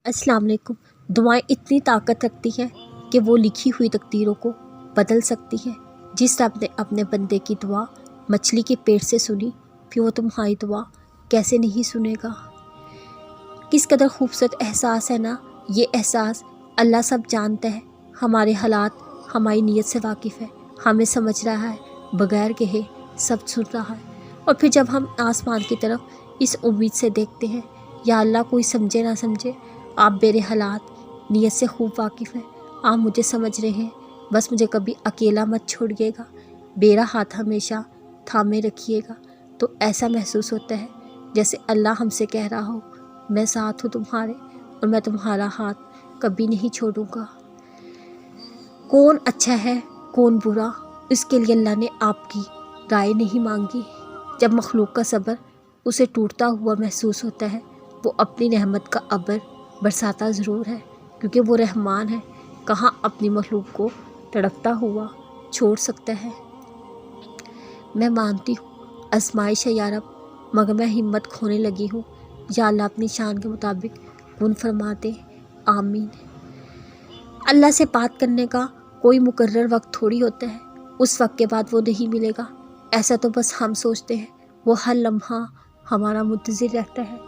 अस्सलाम वालेकुम। दुआएं इतनी ताकत रखती हैं कि वो लिखी हुई तकदीरों को बदल सकती हैं। जिस रब ने अपने बंदे की दुआ मछली के पेट से सुनी, फिर वो तुम्हारी दुआ कैसे नहीं सुनेगा। किस कदर खूबसूरत एहसास है ना ये एहसास। अल्लाह सब जानता है, हमारे हालात हमारी नीयत से वाकिफ़ है, हमें समझ रहा है, बगैर कहे सब सुन रहा है। और फिर जब हम आसमान की तरफ इस उम्मीद से देखते हैं, या अल्लाह कोई समझे ना समझे, आप मेरे हालात नीयत से खूब वाकिफ़ हैं, आप मुझे समझ रहे हैं, बस मुझे कभी अकेला मत छोड़िएगा, मेरा हाथ हमेशा थामे रखिएगा। तो ऐसा महसूस होता है जैसे अल्लाह हमसे कह रहा हो, मैं साथ हूँ तुम्हारे और मैं तुम्हारा हाथ कभी नहीं छोड़ूंगा। कौन अच्छा है कौन बुरा, इसके लिए अल्लाह ने आपकी राय नहीं मांगी। जब मखलूक का सब्र उसे टूटता हुआ महसूस होता है, वो अपनी रहमत का अबर बरसाता ज़रूर है, क्योंकि वो रहमान है। कहाँ अपनी मखलूक को तड़पता हुआ छोड़ सकता है। मैं मानती हूँ आजमाइश है या रब, मगर मैं हिम्मत खोने लगी हूँ। या अल्लाह अपनी शान के मुताबिक कुन फरमा दे, आमीन। अल्लाह से बात करने का कोई मुकर्रर वक्त थोड़ी होता है, उस वक्त के बाद वो नहीं मिलेगा, ऐसा तो बस हम सोचते हैं। वो हर लम्हा हमारा मुंतज़िर रहता है।